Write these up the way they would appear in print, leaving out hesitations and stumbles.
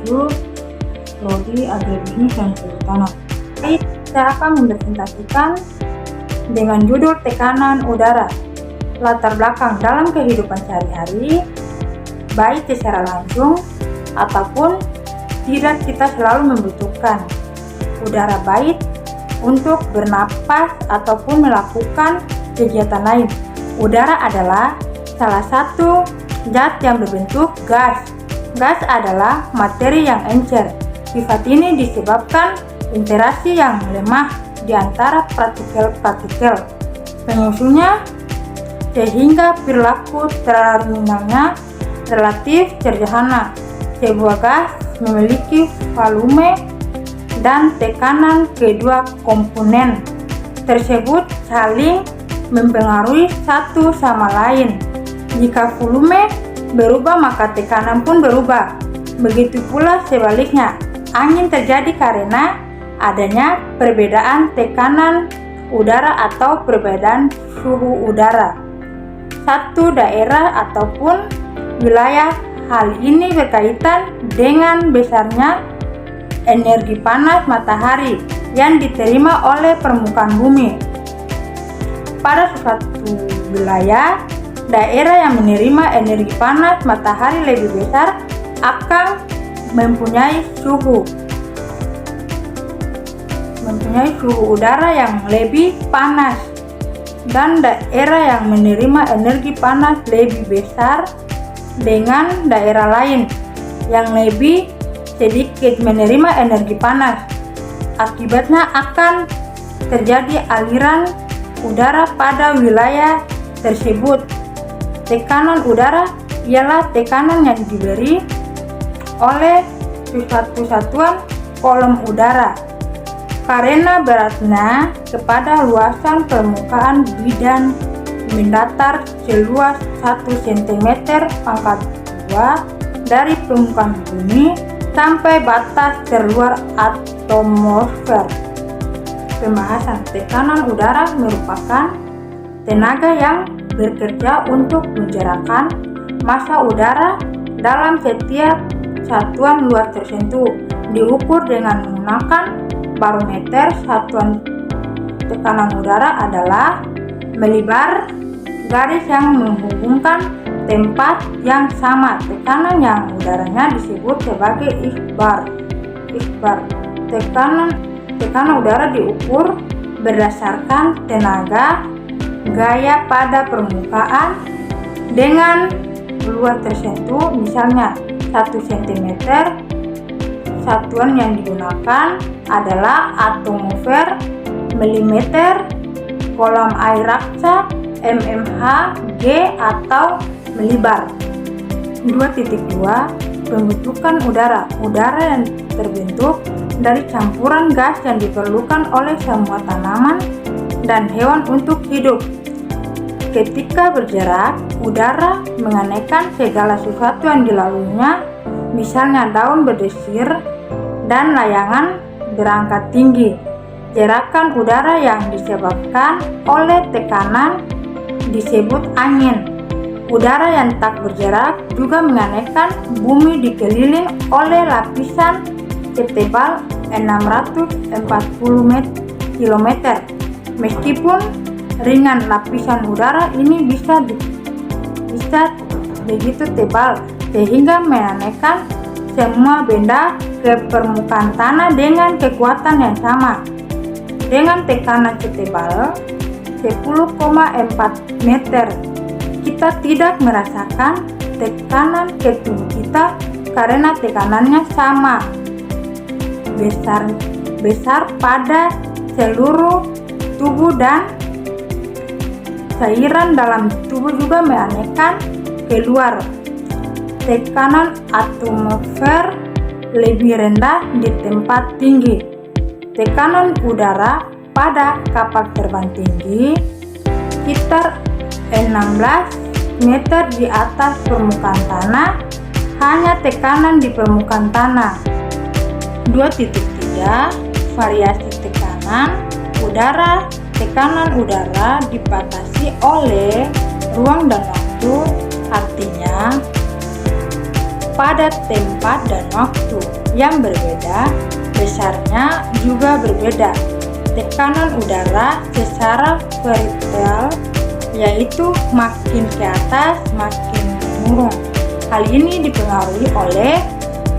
menuju prodi agribisnis dan kehutanan. Jadi, saya akan mempresentasikan dengan judul tekanan udara, latar belakang dalam kehidupan sehari-hari, baik secara langsung ataupun tidak kita selalu membutuhkan udara baik untuk bernapas ataupun melakukan kegiatan lain. Udara adalah salah satu zat yang berbentuk gas. Gas adalah materi yang encer. Sifat ini disebabkan interaksi yang lemah di antara partikel-partikel penyusunnya, sehingga perilaku terminalnya relatif sederhana. Sebuah gas memiliki volume dan tekanan. Kedua komponen tersebut saling mempengaruhi satu sama lain. Jika volume berubah, maka tekanan pun berubah. Begitu pula sebaliknya. Angin terjadi karena adanya perbedaan tekanan udara atau perbedaan suhu udara satu daerah ataupun wilayah. Hal ini berkaitan dengan besarnya energi panas matahari yang diterima oleh permukaan bumi. Pada suatu wilayah, daerah yang menerima energi panas matahari lebih besar akan mempunyai suhu udara yang lebih panas, dan daerah yang menerima energi panas lebih besar dengan daerah lain yang lebih sedikit menerima energi panas. Akibatnya akan terjadi aliran udara pada wilayah tersebut. Tekanan udara ialah tekanan yang diberi oleh suatu satuan kolom udara karena beratnya kepada luasan permukaan bidang mendatar seluas 1 cm pangkat 2 dari permukaan bumi sampai batas terluar atmosfer. Pembahasan. Tekanan udara merupakan tenaga yang bekerja untuk menggerakkan massa udara dalam setiap satuan luas tertentu. Diukur dengan menggunakan barometer. Satuan tekanan udara adalah milibar, garis yang menghubungkan tempat yang sama. Tekanan yang udaranya disebut sebagai isbar. Tekanan udara diukur berdasarkan tenaga gaya pada permukaan dengan luas tertentu, misalnya 1 cm. Satuan yang digunakan adalah atmosfer, milimeter, kolam air raksa, mmHg atau milibar. 2.2 Pembentukan udara. Udara yang terbentuk dari campuran gas yang diperlukan oleh semua tanaman dan hewan untuk hidup. Ketika bergerak, udara menganeka segala sesuatu yang dilaluinya, misalnya daun berdesir dan layangan berangkat tinggi. Gerakan udara yang disebabkan oleh tekanan disebut angin. Udara yang tak bergerak juga menganeka bumi dikelilingi oleh lapisan setebal 640 km. Meskipun ringan, lapisan udara ini bisa begitu tebal sehingga menanamkan semua benda ke permukaan tanah dengan kekuatan yang sama. Dengan tekanan setebal 10,4 meter, kita tidak merasakan tekanan ke tubuh kita karena tekanannya sama besar pada seluruh tubuh, dan cairan dalam tubuh juga mengalirkan keluar. Tekanan atmosfer lebih rendah di tempat tinggi. Tekanan udara pada kapal terbang tinggi sekitar 16 meter di atas permukaan tanah, hanya tekanan di permukaan tanah. 2.3 Variasi tekanan udara. Tekanan udara dibatasi oleh ruang dan waktu, artinya pada tempat dan waktu yang berbeda, besarnya juga berbeda. Tekanan udara secara vertikal yaitu makin ke atas makin menurun. Hal ini dipengaruhi oleh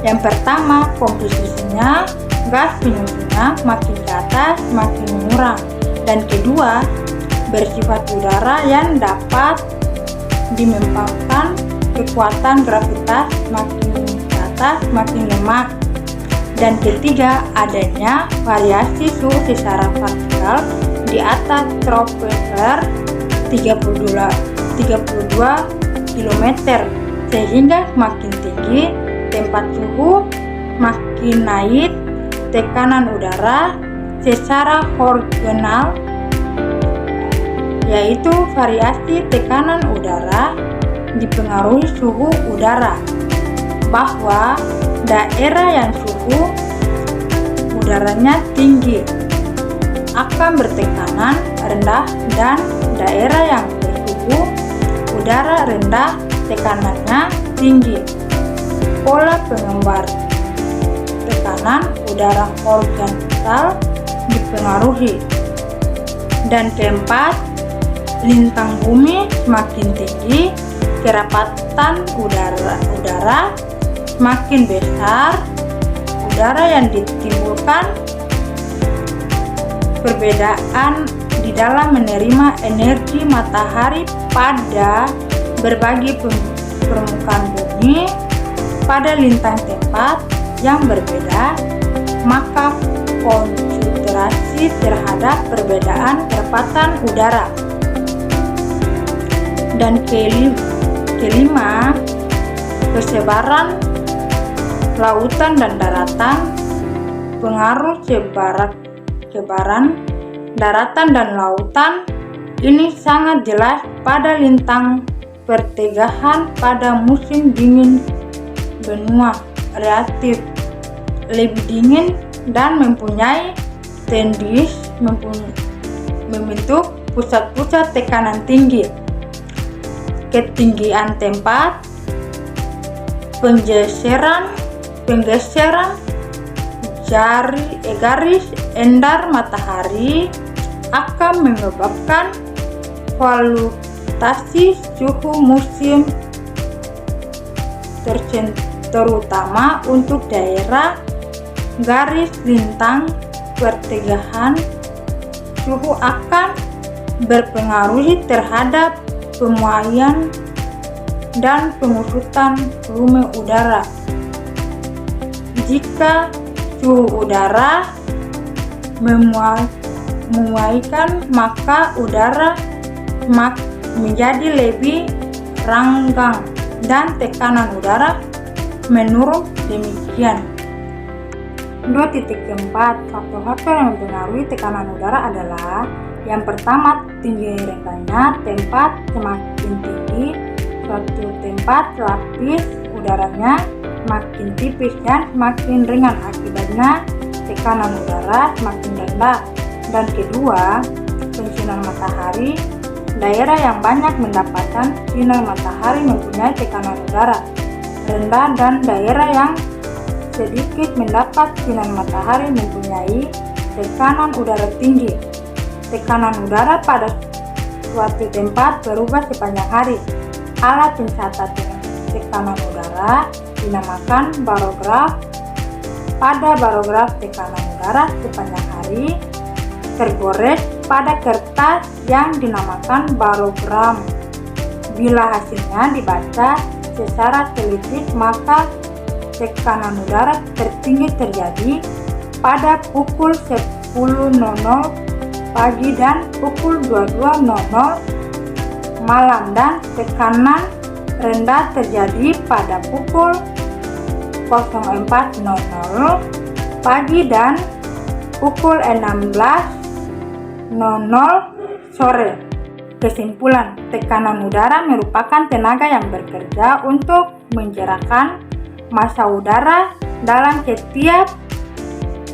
yang pertama, komposisinya, gas penyusunnya makin ke atas makin mengurang, dan kedua, bersifat udara yang dapat dimempatkan kekuatan gravitas makin ke atas makin lemah, dan ketiga, adanya variasi suhu secara vertikal di atas troposfer 32 km, sehingga makin tinggi tempat suhu makin naik tekanan udara secara horizontal, yaitu variasi tekanan udara dipengaruhi suhu udara, bahwa daerah yang suhu udaranya tinggi akan bertekanan rendah dan daerah yang bersuhu udara rendah tekanannya tinggi. Pola penggambar tekanan udara horizontal dipengaruhi. Dan keempat, lintang bumi semakin tinggi, kerapatan udara semakin besar, udara yang ditimbulkan perbedaan di dalam menerima energi matahari pada berbagai permukaan bumi pada lintang tempat yang berbeda, maka konsentrasi terhadap perbedaan kerapatan udara. Dan kelima, persebaran lautan dan daratan. Pengaruh sebaran daratan dan lautan ini sangat jelas pada lintang pertengahan pada musim dingin. Benua relatif lebih dingin dan mempunyai tendensi membentuk pusat-pusat tekanan tinggi. Ketinggian tempat, penggeseran garis endar matahari akan menyebabkan fluktuasi suhu musim, terutama untuk daerah garis lintang pertengahan. Suhu akan berpengaruh terhadap pemuaian dan pengusutan volume udara. Jika suhu udara memuaikan, maka udara menjadi lebih renggang dan tekanan udara menurun. Demikian. 2.4 Faktor-faktor yang mempengaruhi tekanan udara adalah: yang pertama, tinggi rendahnya tempat. Semakin tinggi suatu tempat, lapis udaranya makin tipis dan makin ringan, akibatnya tekanan udara semakin rendah. Dan kedua, sinar matahari. Daerah yang banyak mendapatkan sinar matahari mempunyai tekanan udara rendah, dan daerah yang sedikit mendapat sinar matahari mempunyai tekanan udara tinggi. Tekanan udara pada suatu tempat berubah sepanjang hari. Alat pencatat tekanan udara dinamakan barograf. Pada barograf, tekanan udara sepanjang hari tergores pada kertas yang dinamakan barogram. Bila hasilnya dibaca secara teliti, maka tekanan udara tertinggi terjadi pada pukul 10.00 pagi dan pukul 22.00 malam, dan tekanan rendah terjadi pada pukul 04.00 pagi dan pukul 16.00 sore. Kesimpulan, tekanan udara merupakan tenaga yang bekerja untuk menggerakkan massa udara dalam setiap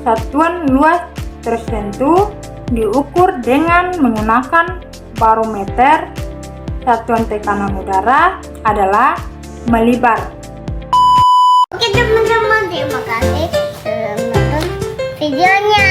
satuan luas tertentu, diukur dengan menggunakan barometer. Satuan tekanan udara adalah milibar. Oke teman-teman, terima kasih sudah menonton videonya.